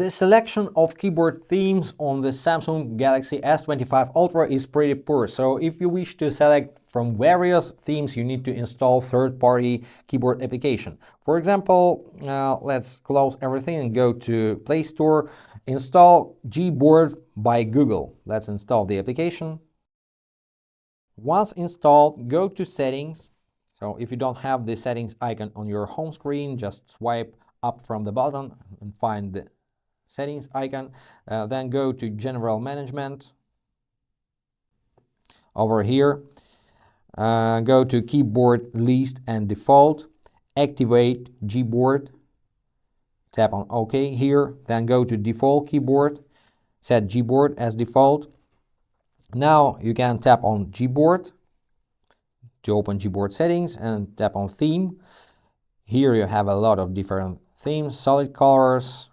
The selection of keyboard themes on the Samsung Galaxy S25 Ultra is pretty poor, so if you wish to select from various themes, you need to install third-party keyboard application. For example, let's close everything and go to Play Store, install Gboard by Google. Let's install the application. Once installed, go to Settings. So if you don't have the settings icon on your home screen, just swipe up from the bottom and find the settings icon. Then go to General Management. Over here, go to Keyboard List and Default. Activate Gboard. Tap on OK here. Then go to Default Keyboard. Set Gboard as default. Now you can tap on Gboard to open Gboard settings and tap on Theme. Here you have a lot of different themes, solid colors,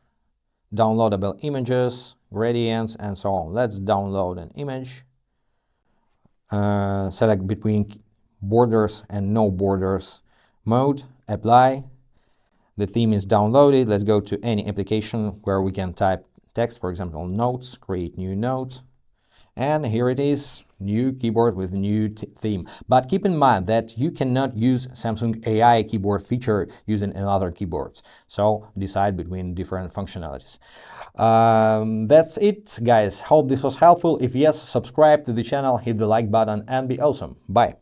downloadable images, gradients, and so on. Let's download an image. Select between borders and no borders mode. Apply. The theme is downloaded. Let's go to any application where we can type text, for example, notes, create new note. And here it is, new keyboard with new theme. But keep in mind that you cannot use Samsung AI keyboard feature using another keyboards. So decide between different functionalities. That's it, guys. Hope this was helpful. If yes, subscribe to the channel, hit the like button, and be awesome. Bye.